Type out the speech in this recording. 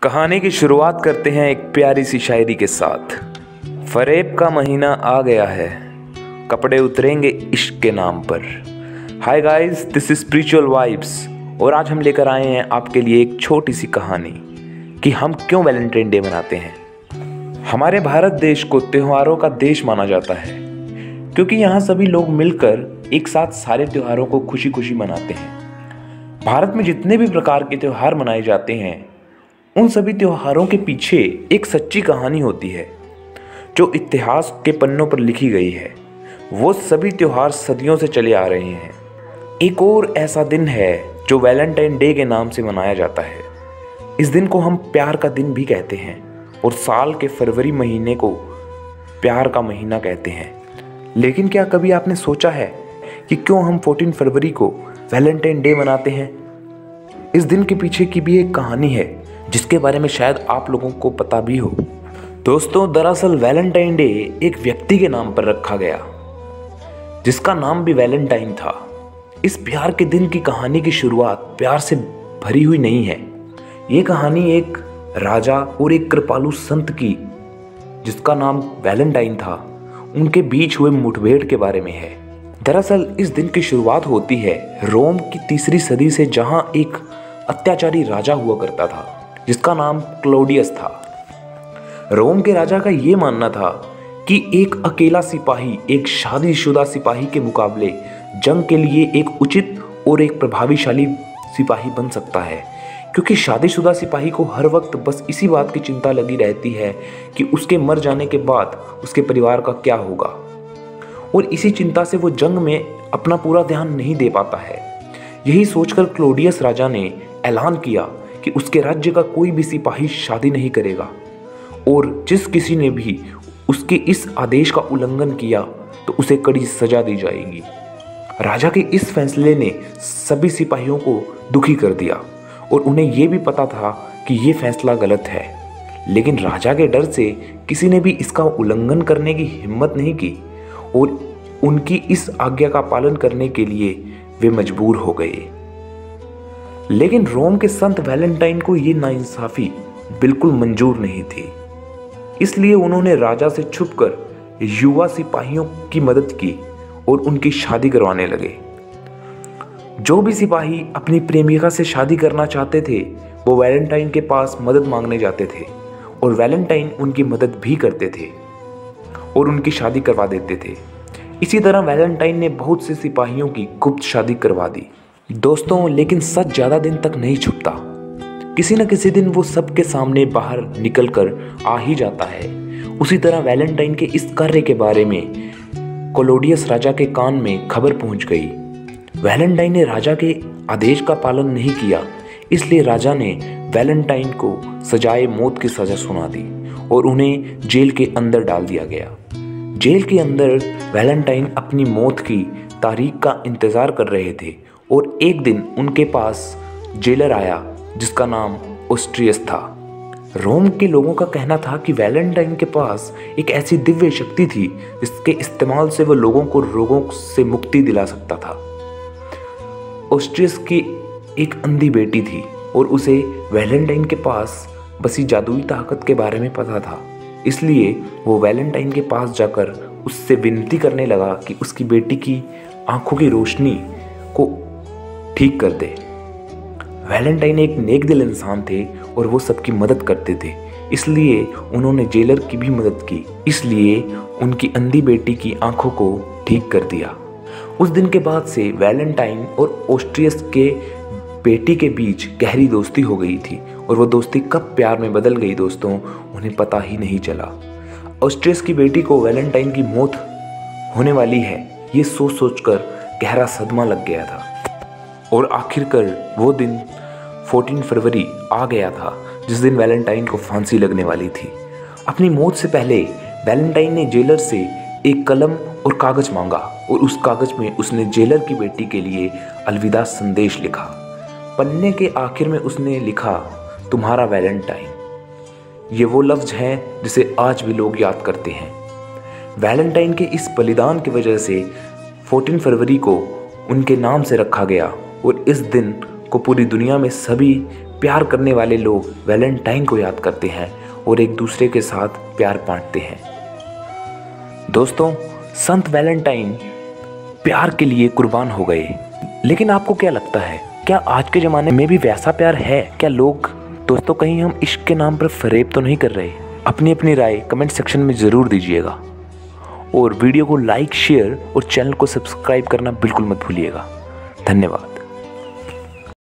कहानी की शुरुआत करते हैं एक प्यारी सी शायरी के साथ। फरेब का महीना आ गया है, कपड़े उतरेंगे इश्क के नाम पर। Hi guys, this is spiritual vibes और आज हम लेकर आए हैं आपके लिए एक छोटी सी कहानी कि हम क्यों वैलेंटाइन डे मनाते हैं। हमारे भारत देश को त्योहारों का देश माना जाता है क्योंकि यहाँ सभी लोग मिलकर एक साथ सारे त्योहारों को खुशी खुशी मनाते हैं। भारत में जितने भी प्रकार के त्योहार मनाए जाते हैं उन सभी त्योहारों के पीछे एक सच्ची कहानी होती है जो इतिहास के पन्नों पर लिखी गई है। वो सभी त्योहार सदियों से चले आ रहे हैं। एक और ऐसा दिन है जो वैलेंटाइन डे के नाम से मनाया जाता है। इस दिन को हम प्यार का दिन भी कहते हैं और साल के फरवरी महीने को प्यार का महीना कहते हैं। लेकिन क्या कभी आपने सोचा है कि क्यों हम 14 फरवरी को वैलेंटाइन डे मनाते हैं? इस दिन के पीछे की भी एक कहानी है जिसके बारे में शायद आप लोगों को पता भी हो। दोस्तों, दरअसल वैलेंटाइन डे एक व्यक्ति के नाम पर रखा गया जिसका नाम भी वैलेंटाइन था। इस प्यार के दिन की कहानी की शुरुआत प्यार से भरी हुई नहीं है। ये कहानी एक राजा और एक कृपालु संत की, जिसका नाम वैलेंटाइन था, उनके बीच हुए मुठभेड़ के बारे में है। दरअसल इस दिन की शुरुआत होती है रोम की 3री सदी से, जहां एक अत्याचारी राजा हुआ करता था जिसका नाम क्लौडियस था। रोम के राजा का ये मानना था कि एक अकेला सिपाही एक शादीशुदा सिपाही के मुकाबले जंग के लिए एक उचित और एक प्रभावशाली सिपाही बन सकता है, क्योंकि शादीशुदा सिपाही को हर वक्त बस इसी बात की चिंता लगी रहती है कि उसके मर जाने के बाद उसके परिवार का क्या होगा, और इसी चिंता से वो जंग में अपना पूरा ध्यान नहीं दे पाता है। यही सोचकर क्लौडियस राजा ने ऐलान किया कि उसके राज्य का कोई भी सिपाही शादी नहीं करेगा, और जिस किसी ने भी उसके इस आदेश का उल्लंघन किया तो उसे कड़ी सजा दी जाएगी। राजा के इस फैसले ने सभी सिपाहियों को दुखी कर दिया और उन्हें यह भी पता था कि यह फैसला गलत है, लेकिन राजा के डर से किसी ने भी इसका उल्लंघन करने की हिम्मत नहीं की और उनकी इस आज्ञा का पालन करने के लिए वे मजबूर हो गए। लेकिन रोम के संत वैलेंटाइन को ये नाइंसाफी बिल्कुल मंजूर नहीं थी, इसलिए उन्होंने राजा से छुपकर युवा सिपाहियों की मदद की और उनकी शादी करवाने लगे। जो भी सिपाही अपनी प्रेमिका से शादी करना चाहते थे वो वैलेंटाइन के पास मदद मांगने जाते थे और वैलेंटाइन उनकी मदद भी करते थे और उनकी शादी करवा देते थे। इसी तरह वैलेंटाइन ने बहुत से सिपाहियों की गुप्त शादी करवा दी। दोस्तों, लेकिन सच ज़्यादा दिन तक नहीं छुपता। किसी न किसी दिन वो सबके सामने बाहर निकल कर आ ही जाता है। उसी तरह वैलेंटाइन के इस कार्य के बारे में क्लौडियस राजा के कान में खबर पहुंच गई। वैलेंटाइन ने राजा के आदेश का पालन नहीं किया, इसलिए राजा ने वैलेंटाइन को सजाए मौत की सज़ा सुना दी और उन्हें जेल के अंदर डाल दिया गया। जेल के अंदर वैलेंटाइन अपनी मौत की तारीख का इंतज़ार कर रहे थे और एक दिन उनके पास जेलर आया जिसका नाम ऑस्ट्रियस था। रोम के लोगों का कहना था कि वैलेंटाइन के पास एक ऐसी दिव्य शक्ति थी जिसके इस्तेमाल से वह लोगों को रोगों से मुक्ति दिला सकता था। ऑस्ट्रियस की एक अंधी बेटी थी और उसे वैलेंटाइन के पास बसी जादुई ताकत के बारे में पता था, इसलिए वो वैलेंटाइन के पास जाकर उससे विनती करने लगा कि उसकी बेटी की आंखों की रोशनी को ठीक कर दे। वैलेंटाइन एक नेक दिल इंसान थे और वो सबकी मदद करते थे, इसलिए उन्होंने जेलर की भी मदद की, इसलिए उनकी अंधी बेटी की आंखों को ठीक कर दिया। उस दिन के बाद से वैलेंटाइन और ऑस्ट्रियस के बेटी के बीच गहरी दोस्ती हो गई थी और वो दोस्ती कब प्यार में बदल गई दोस्तों, उन्हें पता ही नहीं चला। ऑस्ट्रियस की बेटी को वैलेंटाइन की मौत होने वाली है ये सोच सोचकर गहरा सदमा लग गया था और आखिरकार वो दिन 14 फरवरी आ गया था जिस दिन वैलेंटाइन को फांसी लगने वाली थी। अपनी मौत से पहले वैलेंटाइन ने जेलर से एक कलम और कागज मांगा और उस कागज में उसने जेलर की बेटी के लिए अलविदा संदेश लिखा। पन्ने के आखिर में उसने लिखा, तुम्हारा वैलेंटाइन। ये वो लफ्ज़ हैं जिसे आज भी लोग याद करते हैं। वैलेंटाइन के इस बलिदान की वजह से 14 फरवरी को उनके नाम से रखा गया और इस दिन को पूरी दुनिया में सभी प्यार करने वाले लोग वैलेंटाइन को याद करते हैं और एक दूसरे के साथ प्यार बांटते हैं। दोस्तों, संत वैलेंटाइन प्यार के लिए कुर्बान हो गए। लेकिन आपको क्या लगता है, क्या आज के ज़माने में भी वैसा प्यार है? क्या लोग दोस्तों कहीं हम इश्क के नाम पर फरेब तो नहीं कर रहे? अपनी अपनी राय कमेंट सेक्शन में ज़रूर दीजिएगा और वीडियो को लाइक, शेयर और चैनल को सब्सक्राइब करना बिल्कुल मत भूलिएगा। धन्यवाद।